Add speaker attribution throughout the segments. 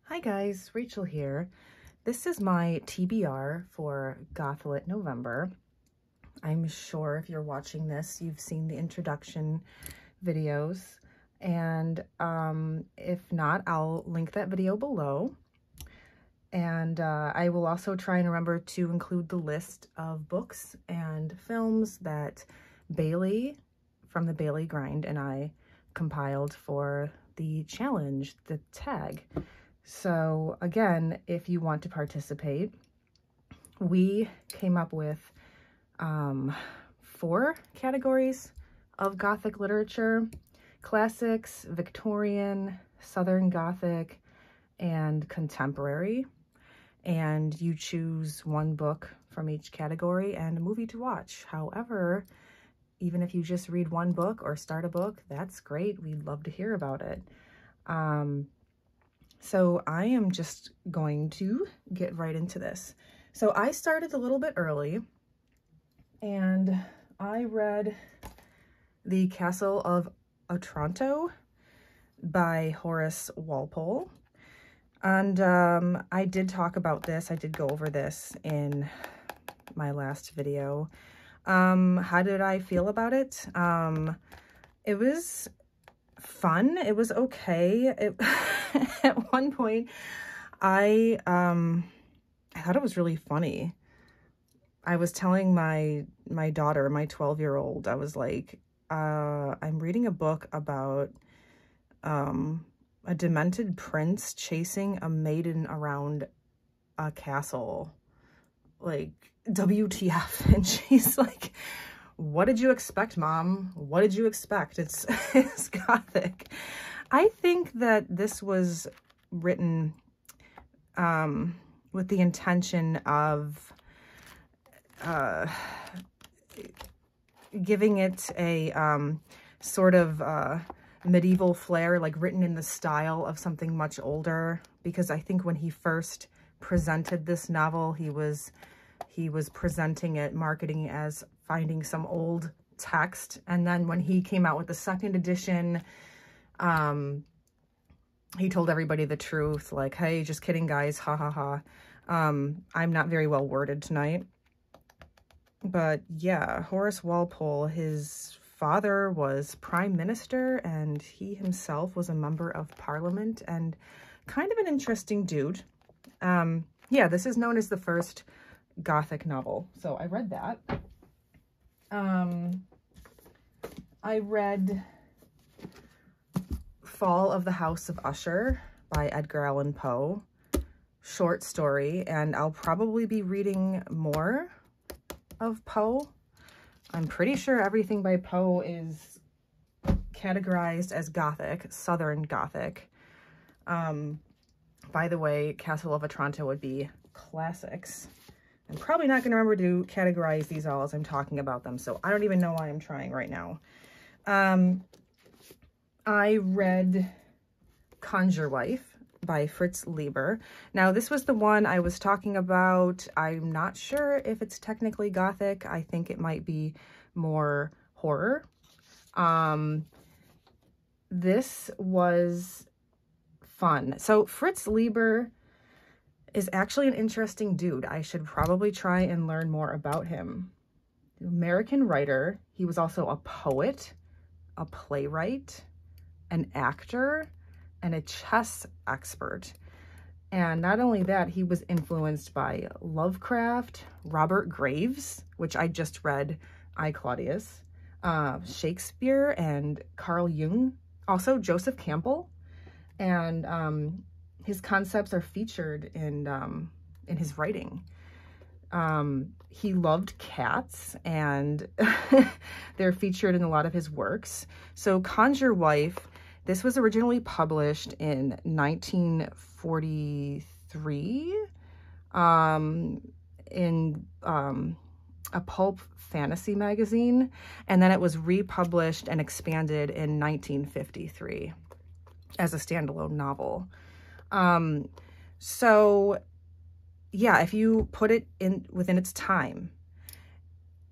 Speaker 1: Hi guys, Rachel here. This is my TBR for Gothlit November. I'm sure if you're watching this, you've seen the introduction videos, and if not, I'll link that video below. And I will also try and remember to include the list of books and films that Bailey from the Bailey Grind and I compiled for the challenge, the tag. So again, if you want to participate, we came up with 4 categories of Gothic literature: classics, Victorian, Southern Gothic, and contemporary. And you choose one book from each category and a movie to watch. However, even if you just read one book or start a book, that's great. We'd love to hear about it. So I am just going to get right into this. So I started a little bit early and I read The Castle of Otranto by Horace Walpole. And I did talk about this. I did go over this in my last video. How did I feel about it? It was fun. It was okay. At one point, I thought it was really funny. I was telling my daughter, my 12-year-old, I was like, I'm reading a book about a demented prince chasing a maiden around a castle. Like, WTF? And she's like, what did you expect, Mom? What did you expect? It's Gothic. I think that this was written with the intention of giving it a sort of medieval flair, like written in the style of something much older, because I think when he first presented this novel, he was presenting it, marketing as finding some old text. And then when he came out with the second edition, he told everybody the truth, like, hey, just kidding, guys, ha ha ha. I'm not very well worded tonight. But yeah, Horace Walpole, his father was prime minister and he himself was a member of parliament and kind of an interesting dude. Yeah, this is known as the first Gothic novel. So I read that. I read Fall of the House of Usher by Edgar Allan Poe, short story, and I'll probably be reading more of Poe. I'm pretty sure everything by Poe is categorized as Gothic, Southern Gothic. By the way, Castle of Otranto would be classics. I'm probably not going to remember to categorize these all as I'm talking about them, so I don't even know why I'm trying right now. I read Conjure Wife by Fritz Leiber. Now, this was the one I was talking about. I'm not sure if it's technically Gothic. I think it might be more horror. This was fun. So Fritz Leiber is actually an interesting dude. I should probably try and learn more about him. American writer. He was also a poet, a playwright, an actor, and a chess expert. And not only that, he was influenced by Lovecraft, Robert Graves, which I just read, I, Claudius, Shakespeare, and Carl Jung, also Joseph Campbell. And his concepts are featured in his writing. He loved cats, and they're featured in a lot of his works. So Conjure Wife, this was originally published in 1943 in a pulp fantasy magazine, and then it was republished and expanded in 1953 as a standalone novel. So yeah, if you put it in within its time,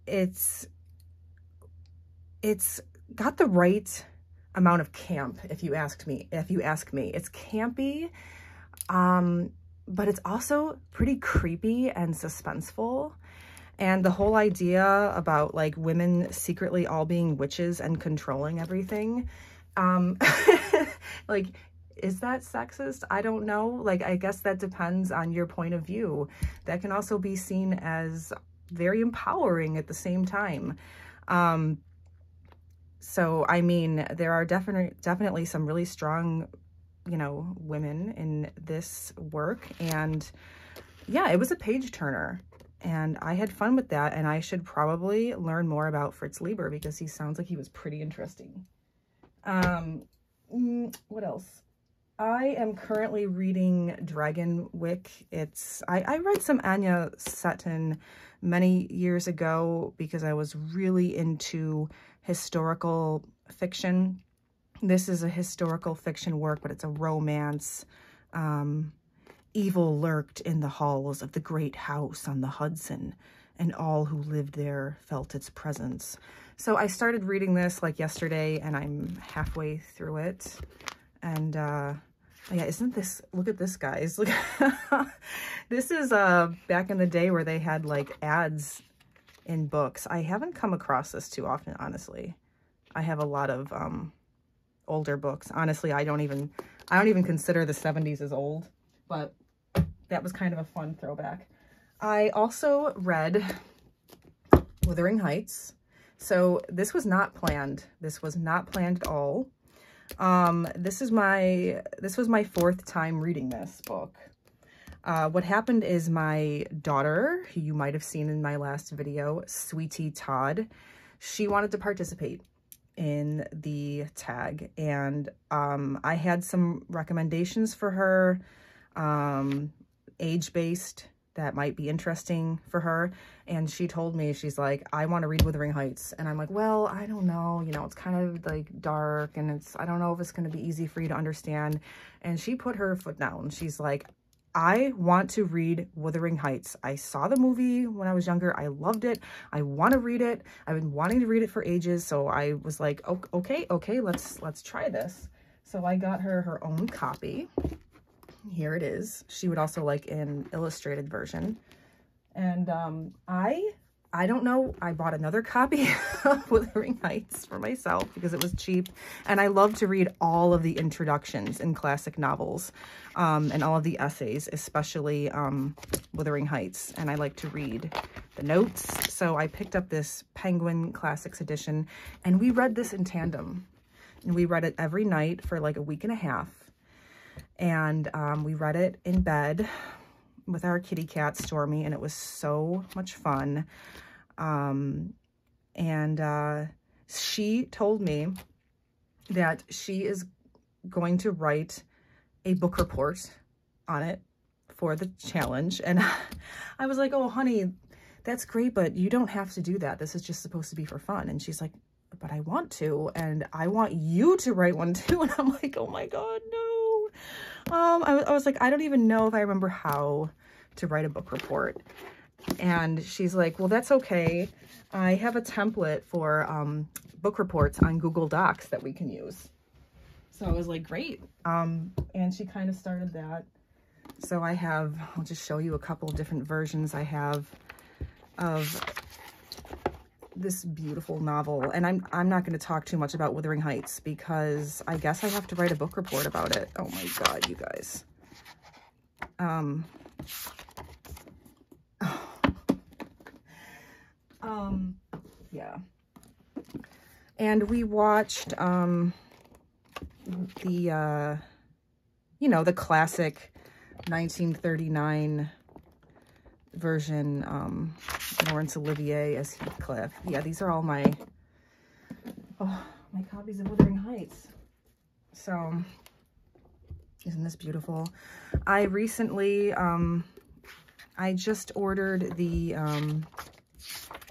Speaker 1: it's got the right amount of camp, if you ask me. It's campy. but it's also pretty creepy and suspenseful. And the whole idea about like women secretly all being witches and controlling everything, like, is that sexist? I don't know. Like, I guess that depends on your point of view. That can also be seen as very empowering at the same time. So, I mean, there are definitely some really strong, you know, women in this work. And yeah, it was a page turner. And I had fun with that, and I should probably learn more about Fritz Leiber because he sounds like he was pretty interesting. What else? I am currently reading Dragonwyck. I read some Anya Seton many years ago because I was really into historical fiction. This is a historical fiction work, but it's a romance. Evil lurked in the halls of the great house on the Hudson, and all who lived there felt its presence. So I started reading this like yesterday, and I'm halfway through it. And yeah, isn't this, look at this, guys. Look, this is back in the day where they had like ads in books. I haven't come across this too often, honestly. I have a lot of older books. Honestly, I don't even consider the 70s as old, but that was kind of a fun throwback. I also read Wuthering Heights. So this was not planned. This was not planned at all. This was my fourth time reading this book. What happened is my daughter, who you might have seen in my last video, Sweetie Todd, she wanted to participate in the tag, and I had some recommendations for her, age-based, that might be interesting for her. And she told me, she's like, I want to read Wuthering Heights. And I'm like, well, I don't know, you know, it's kind of like dark, and I don't know if it's going to be easy for you to understand. And she put her foot down. She's like, I want to read Wuthering Heights. I saw the movie when I was younger. I loved it. I want to read it. I've been wanting to read it for ages. So I was like, okay, let's try this. So I got her own copy. Here it is. She would also like an illustrated version. And I don't know, I bought another copy of Wuthering Heights for myself because it was cheap. And I love to read all of the introductions in classic novels, and all of the essays, especially Wuthering Heights. And I like to read the notes. So I picked up this Penguin Classics edition, and we read this in tandem. And we read it every night for like a week and a half. And we read it in bed with our kitty cat, Stormy, and it was so much fun. She told me that she is going to write a book report on it for the challenge. And I was like, oh, honey, that's great, but you don't have to do that. This is just supposed to be for fun. And she's like, but I want to, and I want you to write one too. And I'm like, oh my God, no. I was like, I don't even know if I remember how to write a book report. And she's like, well, that's okay. I have a template for book reports on Google Docs that we can use. So I was like, great. And she kind of started that. So I'll just show you a couple of different versions I have of this beautiful novel. And I'm not going to talk too much about Wuthering Heights because I guess I have to write a book report about it. Oh my God, you guys. Yeah. And we watched, the classic 1939 version, Laurence Olivier as Heathcliff. Yeah, these are all my copies of Wuthering Heights. So, isn't this beautiful? I recently, I just ordered the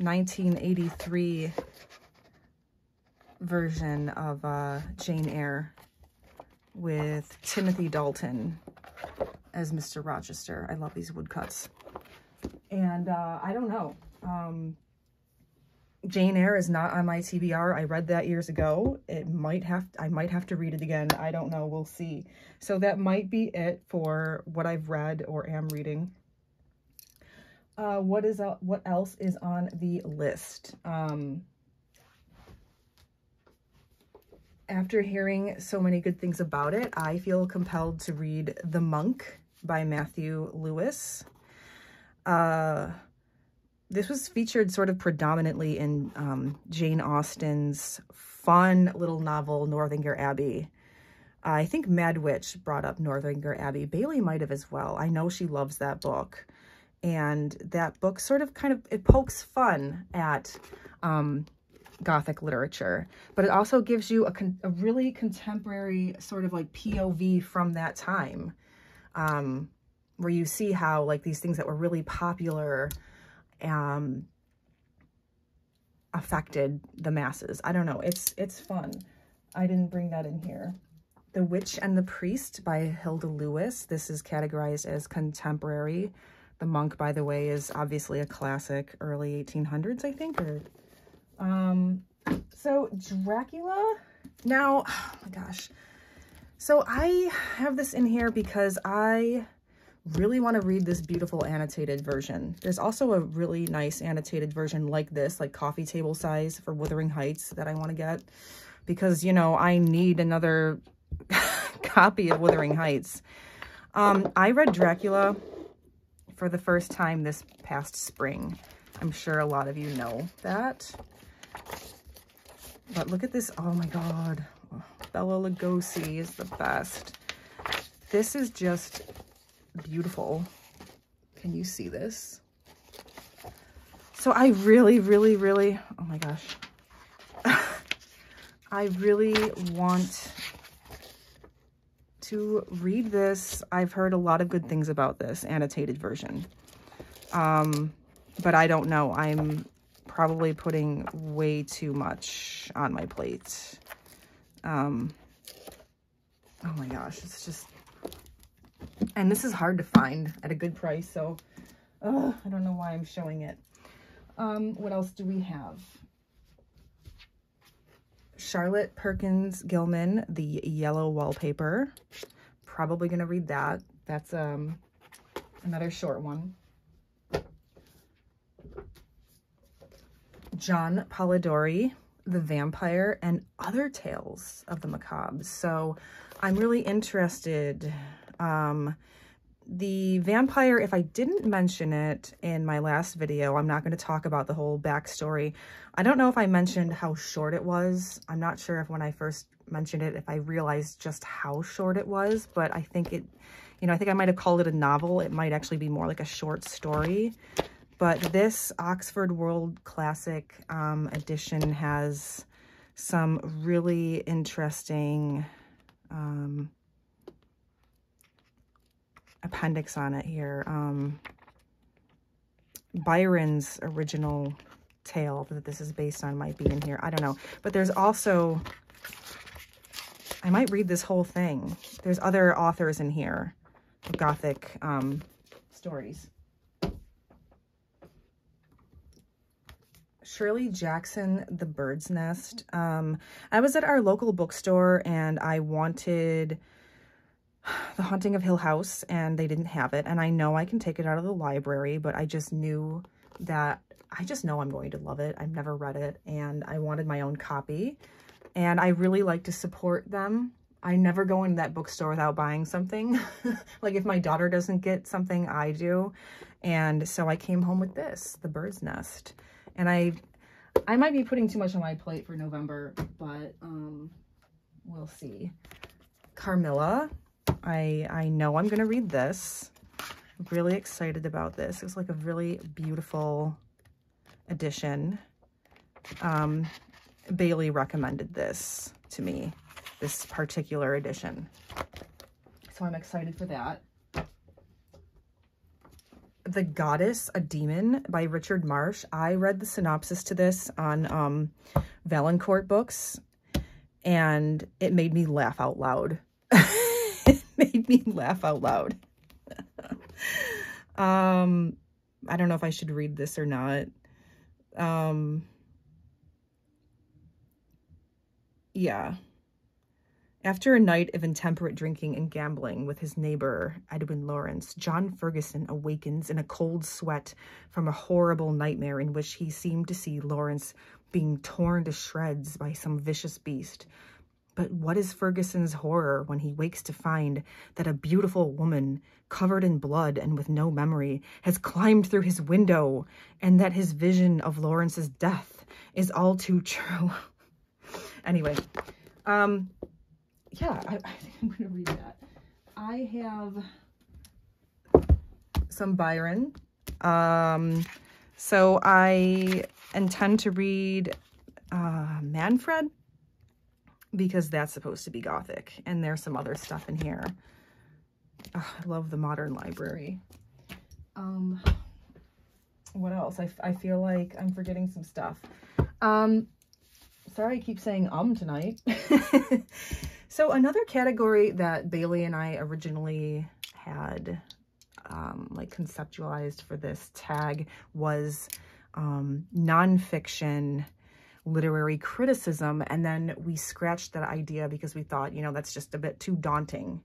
Speaker 1: 1983 version of Jane Eyre with Timothy Dalton as Mr. Rochester. I love these woodcuts. And I don't know. Jane Eyre is not on my TBR. I read that years ago. I might have to read it again. I don't know. We'll see. So that might be it for what I've read or am reading. What else is on the list? After hearing so many good things about it, I feel compelled to read The Monk by Matthew Lewis. This was featured sort of predominantly in Jane Austen's fun little novel, Northanger Abbey. I think Mad Witch brought up Northanger Abbey. Bailey might have as well. I know she loves that book. And that book sort of it pokes fun at Gothic literature, but it also gives you a really contemporary sort of like POV from that time, where you see how like these things that were really popular affected the masses. I don't know. It's fun. I didn't bring that in here. The Witch and the Priest by Hilda Lewis. This is categorized as contemporary. The Monk, by the way, is obviously a classic, early 1800s, I think. So Dracula. Now, oh my gosh. So I have this in here because I really want to read this beautiful annotated version. There's also a really nice annotated version like this, like coffee table size for Wuthering Heights that I want to get because, you know, I need another copy of Wuthering Heights. I read Dracula for the first time this past spring. I'm sure a lot of you know that. But look at this. Oh my God. Oh, Bela Lugosi is the best. This is just beautiful. Can you see this? So I really, oh my gosh. I really want to read this. I've heard a lot of good things about this annotated version. But I don't know. I'm probably putting way too much on my plate. Oh my gosh, it's just, and this is hard to find at a good price, so I don't know why I'm showing it. What else do we have? Charlotte Perkins Gilman, The Yellow Wallpaper. Probably gonna read that. That's another short one. John Polidori, The Vampire and Other Tales of the Macabre. So I'm really interested. The Vampire, if I didn't mention it in my last video, I'm not going to talk about the whole backstory. I don't know if I mentioned how short it was. I'm not sure if when I first mentioned it, if I realized just how short it was, but I think it, you know, I think I might have called it a novel. It might actually be more like a short story. But this Oxford World Classic edition has some really interesting appendix on it here. Byron's original tale that this is based on might be in here. I don't know. But there's also, I might read this whole thing. There's other authors in here of Gothic stories. Shirley Jackson, The Bird's Nest. I was at our local bookstore and I wanted The Haunting of Hill House and they didn't have it. And I know I can take it out of the library, but I just knew that, I just know I'm going to love it. I've never read it and I wanted my own copy. And I really like to support them. I never go into that bookstore without buying something. Like if my daughter doesn't get something, I do. And so I came home with this, The Bird's Nest. And I might be putting too much on my plate for November, but we'll see. Carmilla, I know I'm going to read this. I'm really excited about this. It's like a really beautiful edition. Bailey recommended this to me, this particular edition. So I'm excited for that. The Goddess, a Demon by Richard Marsh. I read the synopsis to this on Valancourt Books, and it made me laugh out loud. It made me laugh out loud. I don't know if I should read this or not. Yeah. After a night of intemperate drinking and gambling with his neighbor, Edwin Lawrence, John Ferguson awakens in a cold sweat from a horrible nightmare in which he seemed to see Lawrence being torn to shreds by some vicious beast. But what is Ferguson's horror when he wakes to find that a beautiful woman, covered in blood and with no memory, has climbed through his window, and that his vision of Lawrence's death is all too true. Anyway, yeah, I think I'm going to read that. I have some Byron. So I intend to read Manfred, because that's supposed to be Gothic. And there's some other stuff in here. Oh, I love the modern library. What else? I feel like I'm forgetting some stuff. Sorry I keep saying tonight. So another category that Bailey and I originally had like conceptualized for this tag was nonfiction literary criticism, and then we scratched that idea because we thought, you know, that's just a bit too daunting.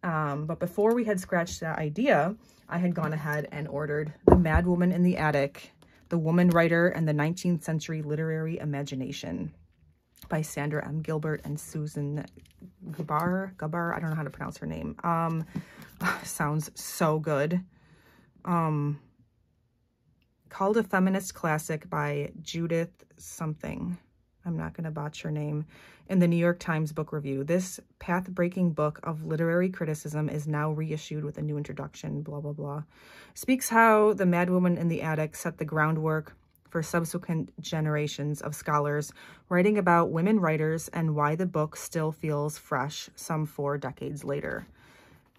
Speaker 1: But before we had scratched that idea, I had gone ahead and ordered The Madwoman in the Attic, The Woman Writer and the 19th Century Literary Imagination by Sandra M. Gilbert and Susan Gabar. I don't know how to pronounce her name. Sounds so good. Called a feminist classic by Judith something. I'm not going to botch her name. In the New York Times Book Review. This path-breaking book of literary criticism is now reissued with a new introduction, blah, blah, blah. Speaks how The Madwoman in the Attic set the groundwork for subsequent generations of scholars writing about women writers and why the book still feels fresh some 4 decades later.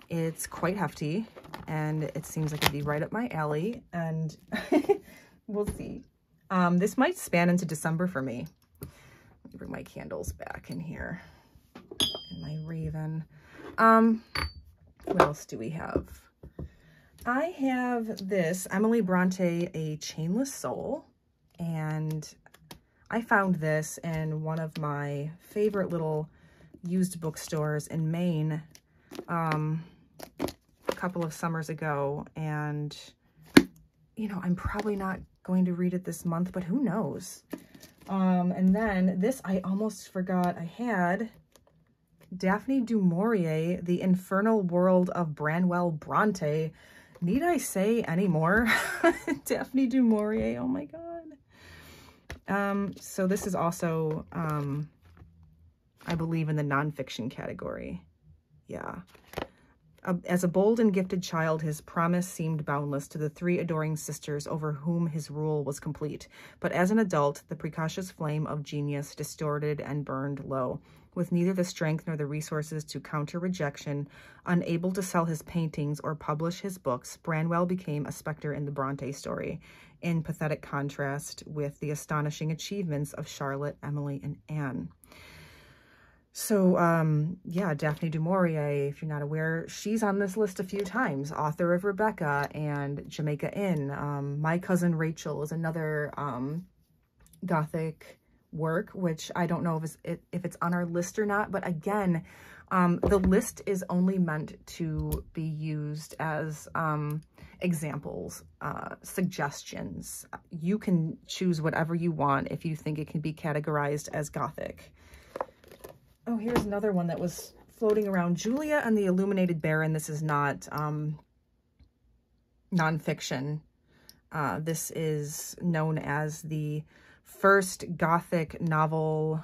Speaker 1: It's quite hefty, and it seems like it'd be right up my alley, and we'll see. This might span into December for me. Let me bring my candles back in here. And my Raven. What else do we have? I have this Emily Bronte, A Chainless Soul. And I found this in one of my favorite little used bookstores in Maine a couple of summers ago. And, you know, I'm probably not going to read it this month, but who knows? And then this, I almost forgot I had Daphne du Maurier, The Infernal World of Branwell Bronte. Need I say any more? Daphne du Maurier, oh my God. So this is also, I believe, in the nonfiction category. Yeah. As a bold and gifted child, his promise seemed boundless to the 3 adoring sisters over whom his rule was complete. But as an adult, the precocious flame of genius distorted and burned low. With neither the strength nor the resources to counter rejection, unable to sell his paintings or publish his books, Branwell became a specter in the Bronte story, in pathetic contrast with the astonishing achievements of Charlotte, Emily, and Anne. So, yeah, Daphne du Maurier, if you're not aware, she's on this list a few times. Author of Rebecca and Jamaica Inn. My Cousin Rachel is another Gothic work, which I don't know if it's on our list or not. But again, the list is only meant to be used as examples, suggestions. You can choose whatever you want if you think it can be categorized as Gothic. Oh, here's another one that was floating around. Julia and the Illuminated Baron. This is not nonfiction. This is known as the first Gothic novel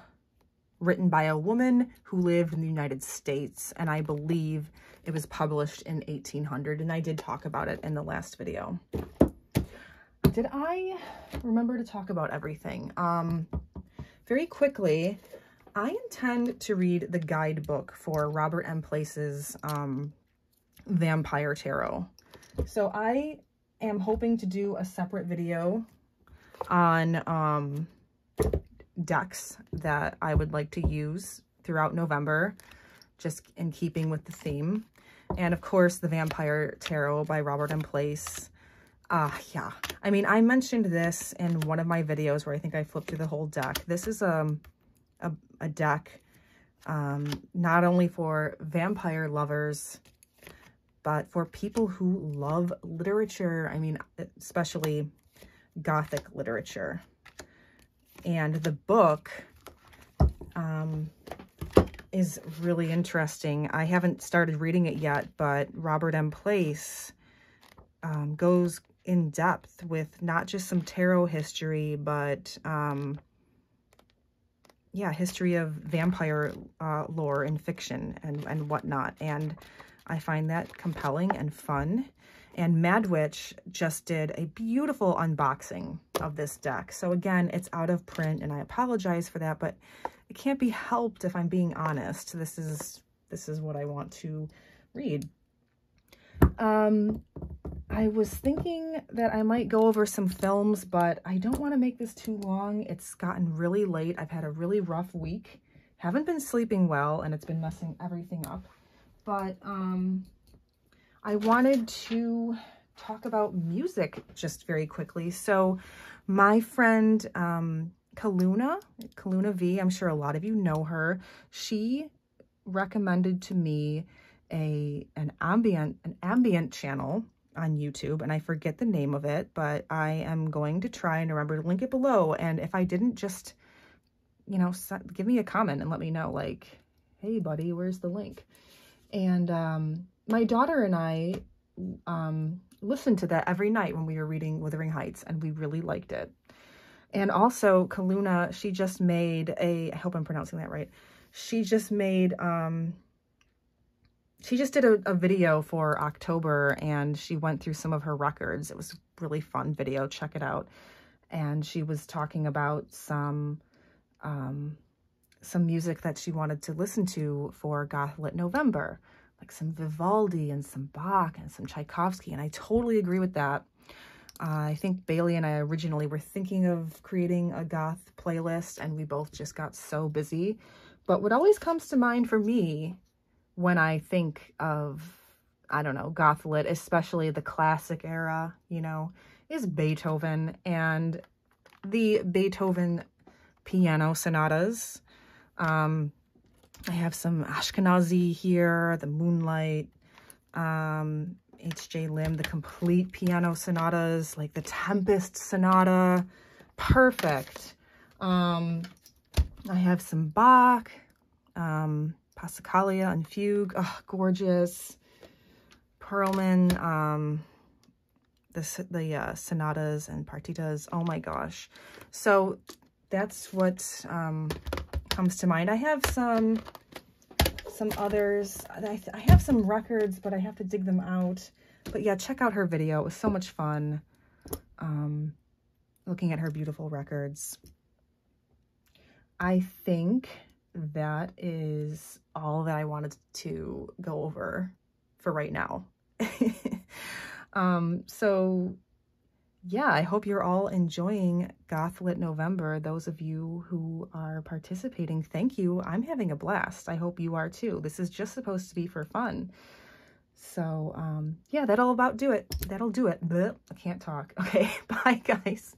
Speaker 1: written by a woman who lived in the United States. And I believe it was published in 1800. And I did talk about it in the last video. Did I remember to talk about everything? Very quickly, I intend to read the guidebook for Robert M. Place's Vampire Tarot. So I am hoping to do a separate video on decks that I would like to use throughout November, just in keeping with the theme. And of course, the Vampire Tarot by Robert M. Place. Yeah, I mean, I mentioned this in one of my videos where I think I flipped through the whole deck. This is a deck, not only for vampire lovers, but for people who love literature. I mean, especially Gothic literature. And the book is really interesting. I haven't started reading it yet, but Robert M. Place goes in depth with not just some tarot history, but yeah, history of vampire lore and fiction and whatnot. And I find that compelling and fun. And Madwitch just did a beautiful unboxing of this deck. So again, it's out of print, and I apologize for that, but it can't be helped if I'm being honest. This is what I want to read. I was thinking that I might go over some films, but I don't want to make this too long. It's gotten really late. I've had a really rough week. Haven't been sleeping well, and it's been messing everything up. But I wanted to talk about music just very quickly. So my friend Kaluna V, I'm sure a lot of you know her. She recommended to me an ambient channel on YouTube, and I forget the name of it, but I am going to try and remember to link it below. And if I didn't, just, you know, give me a comment and let me know, like, hey buddy, where's the link? And my daughter and I listened to that every night when we were reading Wuthering Heights, and we really liked it. And also Kaluna, she just made I hope I'm pronouncing that right. She just made, she just did a video for October, and she went through some of her records. It was a really fun video. Check it out. And she was talking about some music that she wanted to listen to for Gothlit November, like some Vivaldi and some Bach and some Tchaikovsky. And I totally agree with that. I think Bailey and I originally were thinking of creating a goth playlist, and we both just got so busy. But what always comes to mind for me when I think of, I don't know, Gothlit, especially the classic era, you know, is Beethoven and the Beethoven piano sonatas. I have some Ashkenazi here, the Moonlight, H.J. Lim, the complete piano sonatas, like the Tempest Sonata, perfect. I have some Bach, Passacaglia and Fugue, oh, gorgeous. Perlman, the sonatas and partitas, oh my gosh. So that's what comes to mind. I have some others. I have some records, but I have to dig them out. But yeah, check out her video. It was so much fun looking at her beautiful records. I think that is all that I wanted to go over for right now. So yeah, I hope you're all enjoying Gothlit November. Those of you who are participating, thank you. I'm having a blast. I hope you are too. This is just supposed to be for fun. So yeah, that'll do it. Blech, I can't talk. Okay, bye guys.